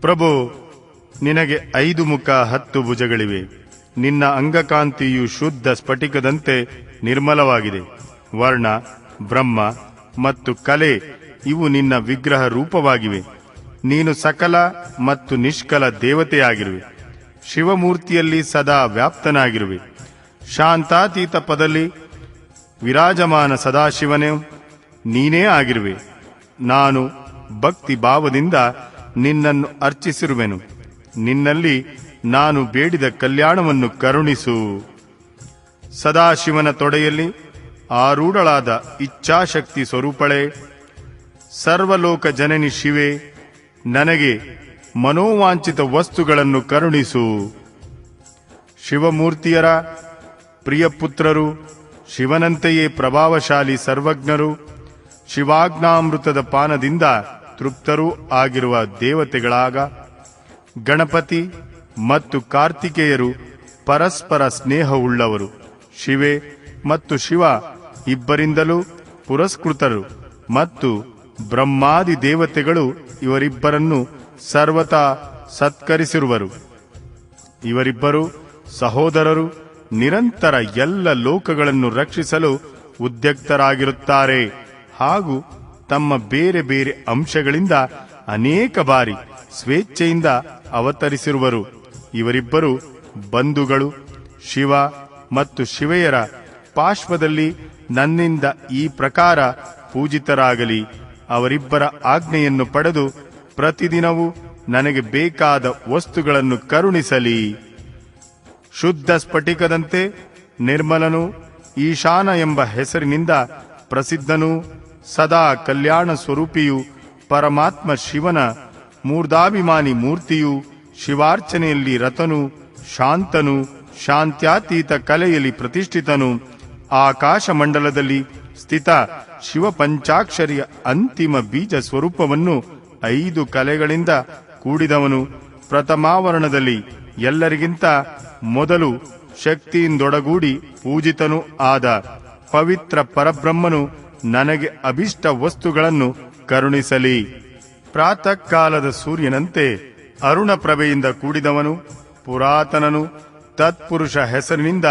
ಪ್ರಭು, ನಿನಗೆ 5 ಮುಖ 10 ಭುಜಗಳಿವೆ. ನಿನ್ನ ಅಂಗಕಾಂತಿಯು ಶುದ್ಧ ಸ್ಫಟಿಕದಂತೆ ನಿರ್ಮಲವಾಗಿದೆ. ವರ್ಣ, ಬ್ರಹ್ಮ ಮತ್ತು ಕಲೆ ಇವು ನಿನ್ನ ವಿಗ್ರಹ ರೂಪವಾಗಿವೆ. ನೀನು ಸಕಲ ಮತ್ತು ನಿಷ್ಕಲ ದೇವತೆಯಾಗಿರುವೆ. ಶಿವಮೂರ್ತಿಯಲ್ಲಿ ಸದಾ ವ್ಯಾಪ್ತನಾಗಿರುವೆ. ಶಾಂತಾತೀತ ಪದಲ್ಲಿ ವಿರಾಜಮಾನ ಸದಾಶಿವನೇ ನೀನೇ ಆಗಿರುವೆ. ನಾನು ಭಕ್ತಿ ಭಾವದಿಂದ ನಿನ್ನನ್ನು ಅರ್ಚಿಸಿರುವೆನು. ನಿನ್ನಲ್ಲಿ ನಾನು ಬೇಡಿದ ಕಲ್ಯಾಣವನ್ನು ಕರುಣಿಸು. ಸದಾಶಿವನ ತೊಡೆಯಲ್ಲಿ ಆರೂಢಳಾದ ಇಚ್ಛಾಶಕ್ತಿ ಸ್ವರೂಪಳೇ, ಸರ್ವಲೋಕ ಜನನಿ ಶಿವೆ, ನನಗೆ ಮನೋವಾಂಚಿತ ವಸ್ತುಗಳನ್ನು ಕರುಣಿಸು. ಶಿವಮೂರ್ತಿಯರ ಪ್ರಿಯಪುತ್ರರು, ಶಿವನಂತೆಯೇ ಪ್ರಭಾವಶಾಲಿ ಸರ್ವಜ್ಞರು, ಶಿವಾಜ್ಞಾಮೃತದ ಪಾನದಿಂದ ತೃಪ್ತರೂ ಆಗಿರುವ ದೇವತೆಗಳಾಗ ಗಣಪತಿ ಮತ್ತು ಕಾರ್ತಿಕೇಯರು ಪರಸ್ಪರ ಸ್ನೇಹವುಳ್ಳವರು. ಶಿವೆ ಮತ್ತು ಶಿವ ಇಬ್ಬರಿಂದಲೂ ಪುರಸ್ಕೃತರು ಮತ್ತು ಬ್ರಹ್ಮಾದಿ ದೇವತೆಗಳು ಇವರಿಬ್ಬರನ್ನು ಸರ್ವತಾ ಸತ್ಕರಿಸಿರುವರು. ಇವರಿಬ್ಬರು ಸಹೋದರರು ನಿರಂತರ ಎಲ್ಲ ಲೋಕಗಳನ್ನು ರಕ್ಷಿಸಲು ಉದ್ಯುಕ್ತರಾಗಿರುತ್ತಾರೆ ಹಾಗೂ ತಮ್ಮ ಬೇರೆ ಬೇರೆ ಅಂಶಗಳಿಂದ ಅನೇಕ ಬಾರಿ ಸ್ವೇಚ್ಛೆಯಿಂದ ಅವತರಿಸಿರುವರು. ಇವರಿಬ್ಬರು ಬಂಧುಗಳು. ಶಿವ ಮತ್ತು ಶಿವೆಯರ ಪಾರ್ಶ್ವದಲ್ಲಿ ನನ್ನಿಂದ ಈ ಪ್ರಕಾರ ಪೂಜಿತರಾಗಲಿ. ಅವರಿಬ್ಬರ ಆಜ್ಞೆಯನ್ನು ಪಡೆದು ಪ್ರತಿದಿನವೂ ನನಗೆ ಬೇಕಾದ ವಸ್ತುಗಳನ್ನು ಕರುಣಿಸಲಿ. ಶುದ್ಧ ಸ್ಫಟಿಕದಂತೆ ನಿರ್ಮಲನು, ಈಶಾನ ಎಂಬ ಹೆಸರಿನಿಂದ ಪ್ರಸಿದ್ಧನೂ ಸದಾ ಕಲ್ಯಾಣ ಸ್ವರೂಪಿಯು, ಪರಮಾತ್ಮ ಶಿವನ ಮೂರ್ಧಾಭಿಮಾನಿ ಮೂರ್ತಿಯು, ಶಿವಾರ್ಚನೆಯಲ್ಲಿ ರತನು, ಶಾಂತನು, ಶಾಂತ್ಯಾತೀತ ಕಲೆಯಲ್ಲಿ ಪ್ರತಿಷ್ಠಿತನು, ಆಕಾಶ ಮಂಡಲದಲ್ಲಿ ಸ್ಥಿತ ಶಿವ ಪಂಚಾಕ್ಷರಿಯ ಅಂತಿಮ ಬೀಜ ಸ್ವರೂಪವನ್ನು 5 ಕಲೆಗಳಿಂದ ಕೂಡಿದವನು, ಪ್ರಥಮಾವರಣದಲ್ಲಿ ಎಲ್ಲರಿಗಿಂತ ಮೊದಲು ಶಕ್ತಿಯಿಂದೊಡಗೂಡಿ ಪೂಜಿತನೂ ಆದ ಪವಿತ್ರ ಪರಬ್ರಹ್ಮನು ನನಗೆ ಅಭಿಷ್ಟ ವಸ್ತುಗಳನ್ನು ಕರುಣಿಸಲಿ. ಪ್ರಾತಃ ಕಾಲದ ಸೂರ್ಯನಂತೆ ಅರುಣ ಪ್ರಭೆಯಿಂದ ಕೂಡಿದವನು, ಪುರಾತನನು, ತತ್ಪುರುಷ ಹೆಸರಿನಿಂದ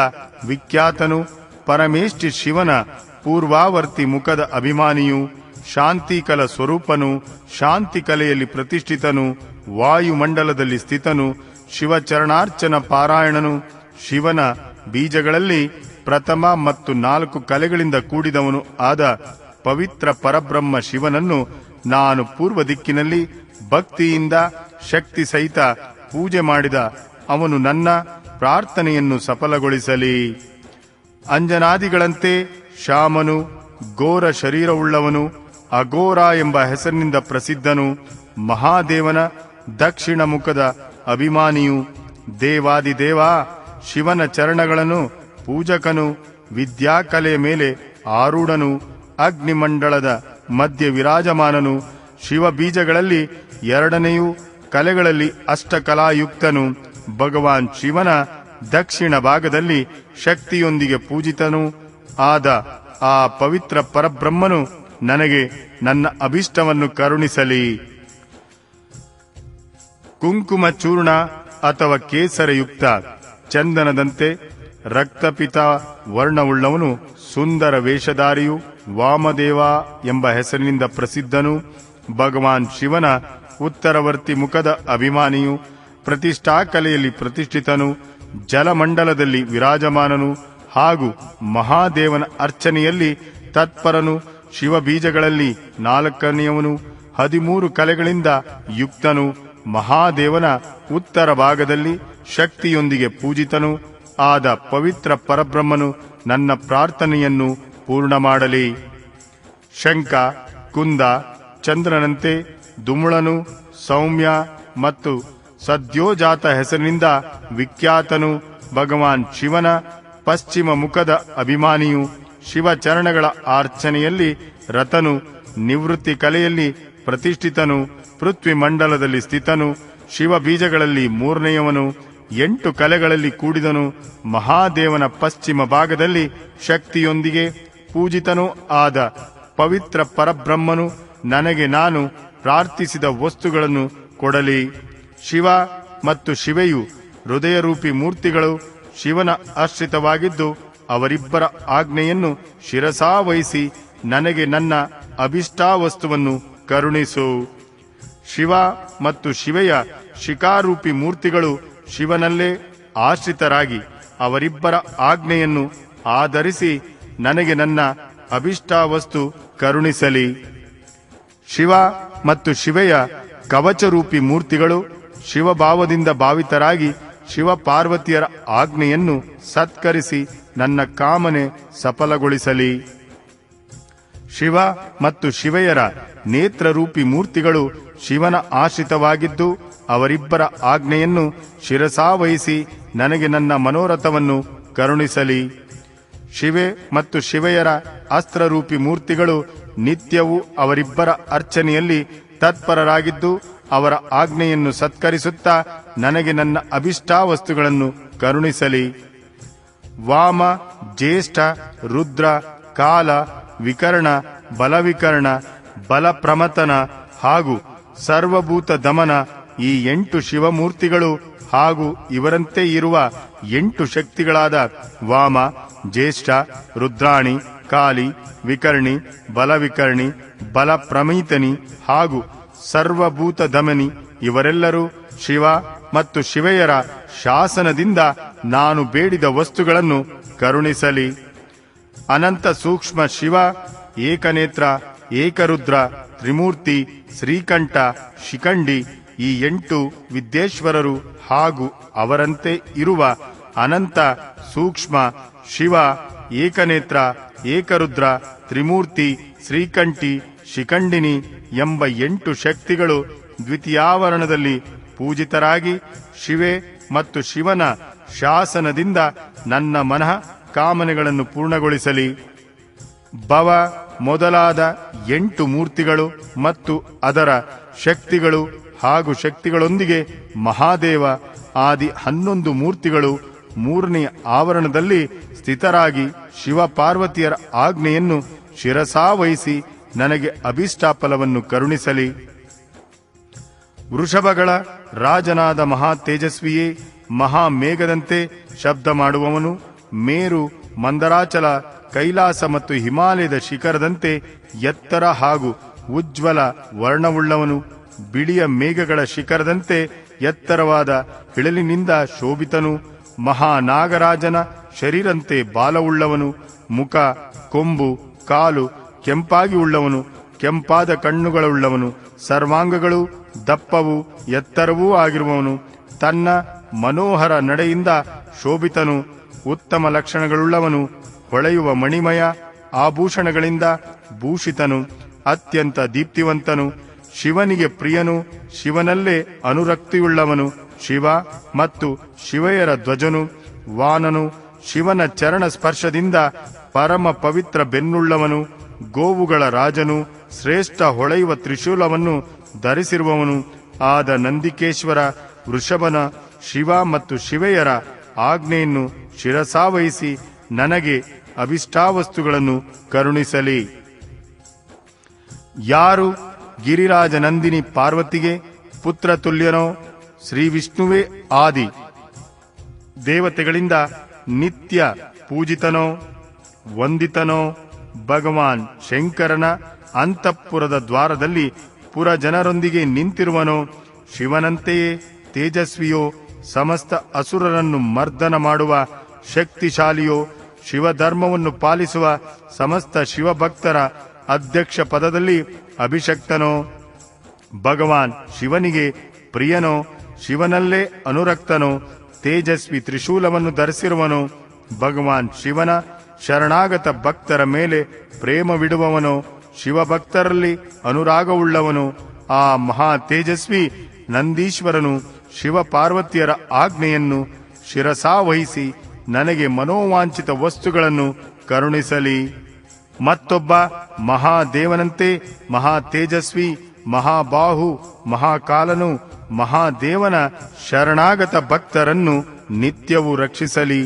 ವಿಖ್ಯಾತನು, ಪರಮೇಷ್ಠಿ ಶಿವನ ಪೂರ್ವಾವರ್ತಿ ಮುಖದ ಅಭಿಮಾನಿಯು, ಶಾಂತಿಕಲ ಸ್ವರೂಪನು, ಶಾಂತಿ ಕಲೆಯಲ್ಲಿ ಪ್ರತಿಷ್ಠಿತನು, ವಾಯುಮಂಡಲದಲ್ಲಿ ಸ್ಥಿತನು, ಶಿವಚರಣಾರ್ಚನ ಪಾರಾಯಣನು, ಶಿವನ ಬೀಜಗಳಲ್ಲಿ ಪ್ರಥಮ ಮತ್ತು 4 ಕಲೆಗಳಿಂದ ಕೂಡಿದವನು ಆದ ಪವಿತ್ರ ಪರಬ್ರಹ್ಮ ಶಿವನನ್ನು ನಾನು ಪೂರ್ವ ದಿಕ್ಕಿನಲ್ಲಿ ಭಕ್ತಿಯಿಂದ ಶಕ್ತಿ ಸಹಿತ ಪೂಜೆ ಮಾಡಿದ ಅವನು ನನ್ನ ಪ್ರಾರ್ಥನೆಯನ್ನು ಸಫಲಗೊಳಿಸಲಿ. ಅಂಜನಾದಿಗಳಂತೆ ಶಾಮನು, ಘೋರ ಶರೀರವುಳ್ಳವನು, ಅಘೋರ ಎಂಬ ಹೆಸರಿನಿಂದ ಪ್ರಸಿದ್ಧನು, ಮಹಾದೇವನ ದಕ್ಷಿಣ ಮುಖದ ಅಭಿಮಾನಿಯು, ದೇವಾದಿದೇವ ಶಿವನ ಚರಣಗಳನ್ನು ಪೂಜಕನು, ವಿದ್ಯಾಕಲೆಯ ಮೇಲೆ ಆರೂಢನು, ಅಗ್ನಿಮಂಡಲದ ಮಧ್ಯ ವಿರಾಜಮಾನನು, ಶಿವ ಬೀಜಗಳಲ್ಲಿ 2ನೆಯೂ ಕಲೆಗಳಲ್ಲಿ ಅಷ್ಟಕಲಾಯುಕ್ತನು, ಭಗವಾನ್ ಶಿವನ ದಕ್ಷಿಣ ಭಾಗದಲ್ಲಿ ಶಕ್ತಿಯೊಂದಿಗೆ ಪೂಜಿತನೂ ಆದ ಆ ಪವಿತ್ರ ಪರಬ್ರಹ್ಮನು ನನಗೆ ನನ್ನ ಅಭಿಷ್ಟವನ್ನು ಕರುಣಿಸಲಿ. ಕುಂಕುಮ ಚೂರ್ಣ ಅಥವಾ ಕೇಸರಯುಕ್ತ ಚಂದನದಂತೆ ರಕ್ತಪಿತ ವರ್ಣವುಳ್ಳವನು, ಸುಂದರ ವೇಷಧಾರಿಯು, ವಾಮದೇವ ಎಂಬ ಹೆಸರಿನಿಂದ ಪ್ರಸಿದ್ಧನು, ಭಗವಾನ್ ಶಿವನ ಉತ್ತರವರ್ತಿ ಮುಖದ ಅಭಿಮಾನಿಯು, ಪ್ರತಿಷ್ಠಾ ಕಲೆಯಲ್ಲಿ ಪ್ರತಿಷ್ಠಿತನು, ಜಲಮಂಡಲದಲ್ಲಿ ವಿರಾಜಮಾನನು ಹಾಗೂ ಮಹಾದೇವನ ಅರ್ಚನೆಯಲ್ಲಿ ತತ್ಪರನು, ಶಿವಬೀಜಗಳಲ್ಲಿ 4ನೆಯವನು, 13 ಕಲೆಗಳಿಂದ ಯುಕ್ತನು, ಮಹಾದೇವನ ಉತ್ತರ ಭಾಗದಲ್ಲಿ ಶಕ್ತಿಯೊಂದಿಗೆ ಪೂಜಿತನು ಆದ ಪವಿತ್ರ ಪರಬ್ರಹ್ಮನು ನನ್ನ ಪ್ರಾರ್ಥನೆಯನ್ನು ಪೂರ್ಣ ಮಾಡಲಿ. ಶಂಖ, ಕುಂದ, ಚಂದ್ರನಂತೆ ದುಮುಳನು, ಸೌಮ್ಯ ಮತ್ತು ಸದ್ಯೋಜಾತ ಹೆಸರಿನಿಂದ ವಿಖ್ಯಾತನು, ಭಗವಾನ್ ಶಿವನ ಪಶ್ಚಿಮ ಮುಖದ ಅಭಿಮಾನಿಯು, ಶಿವಚರಣಗಳ ಅರ್ಚನೆಯಲ್ಲಿ ರತನು, ನಿವೃತ್ತಿ ಕಲೆಯಲ್ಲಿ ಪ್ರತಿಷ್ಠಿತನು, ಪೃಥ್ವಿ ಮಂಡಲದಲ್ಲಿ ಸ್ಥಿತನು, ಶಿವ ಬೀಜಗಳಲ್ಲಿ 3ನೆಯವನು, 8 ಕಲೆಗಳಲ್ಲಿ ಕೂಡಿದನು, ಮಹಾದೇವನ ಪಶ್ಚಿಮ ಭಾಗದಲ್ಲಿ ಶಕ್ತಿಯೊಂದಿಗೆ ಪೂಜಿತನೂ ಆದ ಪವಿತ್ರ ಪರಬ್ರಹ್ಮನು ನನಗೆ ನಾನು ಪ್ರಾರ್ಥಿಸಿದ ವಸ್ತುಗಳನ್ನು ಕೊಡಲಿ. ಶಿವ ಮತ್ತು ಶಿವೆಯು ಹೃದಯರೂಪಿ ಮೂರ್ತಿಗಳು ಶಿವನ ಆಶ್ರಿತವಾಗಿದ್ದು ಅವರಿಬ್ಬರ ಆಜ್ಞೆಯನ್ನು ಶಿರಸಾವಹಿಸಿ ನನಗೆ ನನ್ನ ಅಭಿಷ್ಟಾವಸ್ತುವನ್ನು ಕರುಣಿಸು. ಶಿವ ಮತ್ತು ಶಿವೆಯ ಶಿಖಾರೂಪಿ ಮೂರ್ತಿಗಳು ಶಿವನಲ್ಲೇ ಆಶ್ರಿತರಾಗಿ ಅವರಿಬ್ಬರ ಆಜ್ಞೆಯನ್ನು ಆಧರಿಸಿ ನನಗೆ ನನ್ನ ಅಭಿಷ್ಟಾವಸ್ತು ಕರುಣಿಸಲಿ. ಶಿವ ಮತ್ತು ಶಿವೆಯ ಕವಚರೂಪಿ ಮೂರ್ತಿಗಳು ಶಿವಭಾವದಿಂದ ಭಾವಿತರಾಗಿ ಶಿವ ಪಾರ್ವತಿಯರ ಆಜ್ಞೆಯನ್ನು ಸತ್ಕರಿಸಿ ನನ್ನ ಕಾಮನೆ ಸಫಲಗೊಳಿಸಲಿ. ಶಿವ ಮತ್ತು ಶಿವೆಯರ ನೇತ್ರರೂಪಿ ಮೂರ್ತಿಗಳು ಶಿವನ ಆಶ್ರಿತವಾಗಿದ್ದು ಅವರಿಬ್ಬರ ಆಜ್ಞೆಯನ್ನು ಶಿರಸಾವಹಿಸಿ ನನಗೆ ನನ್ನ ಮನೋರಥವನ್ನು ಕರುಣಿಸಲಿ. ಶಿವೆ ಮತ್ತು ಶಿವೆಯರ ಅಸ್ತ್ರರೂಪಿ ಮೂರ್ತಿಗಳು ನಿತ್ಯವೂ ಅವರಿಬ್ಬರ ಅರ್ಚನೆಯಲ್ಲಿ ತತ್ಪರರಾಗಿದ್ದು ಅವರ ಆಜ್ಞೆಯನ್ನು ಸತ್ಕರಿಸುತ್ತಾ ನನಗೆ ನನ್ನ ಅಭಿಷ್ಟಾವಸ್ತುಗಳನ್ನು ಕರುಣಿಸಲಿ. ವಾಮ, ಜ್ಯೇಷ್ಠ, ರುದ್ರ, ಕಾಲ, ವಿಕರ್ಣ, ಬಲವಿಕರ್ಣ, ಬಲಪ್ರಮಥನ ಹಾಗೂ ಸರ್ವಭೂತ ದಮನ ಈ 8 ಶಿವಮೂರ್ತಿಗಳು ಹಾಗೂ ಇವರಂತೆ ಇರುವ 8 ಶಕ್ತಿಗಳಾದ ವಾಮ, ಜ್ಯೇಷ್ಠ, ರುದ್ರಾಣಿ, ಕಾಲಿ, ವಿಕರ್ಣಿ, ಬಲವಿಕರ್ಣಿ, ಬಲಪ್ರಮೀತನಿ ಹಾಗೂ ಸರ್ವಭೂತ ದಮನಿ ಇವರೆಲ್ಲರೂ ಶಿವ ಮತ್ತು ಶಿವೆಯರ ಶಾಸನದಿಂದ ನಾನು ಬೇಡಿದ ವಸ್ತುಗಳನ್ನು ಕರುಣಿಸಲಿ. ಅನಂತ ಸೂಕ್ಷ್ಮ ಶಿವ, ಏಕನೇತ್ರ, ಏಕರುದ್ರ, ತ್ರಿಮೂರ್ತಿ, ಶ್ರೀಕಂಠ, ಶಿಖಂಡಿ ಈ 8 ವಿದ್ಯೇಶ್ವರರು ಹಾಗೂ ಅವರಂತೆ ಇರುವ ಅನಂತ ಸೂಕ್ಷ್ಮ ಶಿವ, ಏಕನೇತ್ರ, ಏಕರುದ್ರ, ತ್ರಿಮೂರ್ತಿ, ಶ್ರೀಕಂಠಿ, ಶಿಖಂಡಿನಿ ಎಂಬ 8 ಶಕ್ತಿಗಳು ದ್ವಿತೀಯಾವರಣದಲ್ಲಿ ಪೂಜಿತರಾಗಿ ಶಿವೆ ಮತ್ತು ಶಿವನ ಶಾಸನದಿಂದ ನನ್ನ ಮನಃ ಕಾಮನೆಗಳನ್ನು ಪೂರ್ಣಗೊಳಿಸಲಿ. ಭವ ಮೊದಲಾದ 8 ಮೂರ್ತಿಗಳು ಮತ್ತು ಅದರ ಶಕ್ತಿಗಳು ಹಾಗೂ ಶಕ್ತಿಗಳೊಂದಿಗೆ ಮಹಾದೇವ ಆದಿ 11 ಮೂರ್ತಿಗಳು 3ನೇ ಆವರಣದಲ್ಲಿ ಸ್ಥಿತರಾಗಿ ಶಿವ ಪಾರ್ವತಿಯರ ಆಜ್ಞೆಯನ್ನು ಶಿರಸಾವಹಿಸಿ ನನಗೆ ಅಭಿಷ್ಟಾಫಲವನ್ನು ಕರುಣಿಸಲಿ. ವೃಷಭಗಳ ರಾಜನಾದ ಮಹಾ ತೇಜಸ್ವಿಯೇ, ಮಹಾಮೇಘದಂತೆ ಶಬ್ದ ಮಾಡುವವನು, ಮೇರು, ಮಂದರಾಚಲ, ಕೈಲಾಸ ಮತ್ತು ಹಿಮಾಲಯದ ಶಿಖರದಂತೆ ಎತ್ತರ ಹಾಗೂ ಉಜ್ವಲ ವರ್ಣವುಳ್ಳವನು, ಬಿಳಿಯ ಮೇಘಗಳ ಶಿಖರದಂತೆ ಎತ್ತರವಾದ ಹಿಳಲಿನಿಂದ ಶೋಭಿತನು, ಮಹಾನಾಗರಾಜನ ಶರೀರಂತೆ ಬಾಲವುಳ್ಳವನು, ಮುಖ, ಕೊಂಬು, ಕಾಲು ಕೆಂಪಾಗಿ ಉಳ್ಳವನು, ಕೆಂಪಾದ ಕಣ್ಣುಗಳುಳ್ಳವನು, ಸರ್ವಾಂಗಗಳು ದಪ್ಪವೂ ಎತ್ತರವೂ ಆಗಿರುವವನು, ತನ್ನ ಮನೋಹರ ನಡೆಯಿಂದ ಶೋಭಿತನು, ಉತ್ತಮ ಲಕ್ಷಣಗಳುಳ್ಳವನು, ಹೊಳೆಯುವ ಮಣಿಮಯ ಆಭೂಷಣಗಳಿಂದ ಭೂಷಿತನು, ಅತ್ಯಂತ ದೀಪ್ತಿವಂತನು, ಶಿವನಿಗೆ ಪ್ರಿಯನು, ಶಿವನಲ್ಲೇ ಅನುರಕ್ತಿಯುಳ್ಳವನು, ಶಿವ ಮತ್ತು ಶಿವೆಯರ ಧ್ವಜನು, ವಾನನು, ಶಿವನ ಚರಣ ಸ್ಪರ್ಶದಿಂದ ಪರಮ ಪವಿತ್ರ ಬೆನ್ನುಳ್ಳವನು, ಗೋವುಗಳ ರಾಜನು, ಶ್ರೇಷ್ಠ ಹೊಳೆಯುವ ತ್ರಿಶೂಲವನ್ನು ಧರಿಸಿರುವವನು ಆದ ನಂದಿಕೇಶ್ವರ ವೃಷಭನ ಶಿವ ಮತ್ತು ಶಿವೆಯರ ಆಜ್ಞೆಯನ್ನು ಶಿರಸಾವಹಿಸಿ ನನಗೆ ಅಭಿಷ್ಟಾವಸ್ತುಗಳನ್ನು ಕರುಣಿಸಲಿ. ಯಾರು ಗಿರಿರಾಜ ನಂದಿನಿ ಪಾರ್ವತಿಗೆ ಪುತ್ರ ತುಲ್ಯನೋ, ಶ್ರೀ ವಿಷ್ಣುವೇ ಆದಿ ದೇವತೆಗಳಿಂದ ನಿತ್ಯ ಪೂಜಿತನೋ, ವಂದಿತನೋ, ಭಗವಾನ್ ಶಂಕರನ ಅಂತಃಪುರದ ದ್ವಾರದಲ್ಲಿ ಪುರಜನರೊಂದಿಗೆ ನಿಂತಿರುವನೋ, ಶಿವನಂತೆಯೇ ತೇಜಸ್ವಿಯೋ, ಸಮಸ್ತ ಅಸುರರನ್ನು ಮರ್ದನ ಮಾಡುವ ಶಕ್ತಿಶಾಲಿಯೋ, ಶಿವಧರ್ಮವನ್ನು ಪಾಲಿಸುವ ಸಮಸ್ತ ಶಿವಭಕ್ತರ ಅಧ್ಯಕ್ಷ ಪದದಲ್ಲಿ ಅಭಿಷಕ್ತನೋ, ಭಗವಾನ್ ಶಿವನಿಗೆ ಪ್ರಿಯನೋ, ಶಿವನಲ್ಲೇ ಅನುರಕ್ತನೋ, ತೇಜಸ್ವಿ ತ್ರಿಶೂಲವನ್ನು ಧರಿಸಿರುವನೋ, ಭಗವಾನ್ ಶಿವನ ಶರಣಾಗತ ಭಕ್ತರ ಮೇಲೆ ಪ್ರೇಮವಿಡುವವನೋ, ಶಿವಭಕ್ತರಲ್ಲಿ ಅನುರಾಗವುಳ್ಳವನು, ಆ ಮಹಾ ತೇಜಸ್ವಿ ನಂದೀಶ್ವರನು ಶಿವ ಪಾರ್ವತಿಯರ ಆಜ್ಞೆಯನ್ನು ಶಿರಸಾವಹಿಸಿ ನನಗೆ ಮನೋವಾಂಛಿತ ವಸ್ತುಗಳನ್ನು ಕರುಣಿಸಲಿ. ಮತ್ತೊಬ್ಬ ಮಹಾದೇವನಂತೆ ಮಹಾ ತೇಜಸ್ವಿ, ಮಹಾಬಾಹು, ಮಹಾಕಾಲನು, ಮಹಾದೇವನ ಶರಣಾಗತ ಭಕ್ತರನ್ನು ನಿತ್ಯವೂ ರಕ್ಷಿಸಲಿ.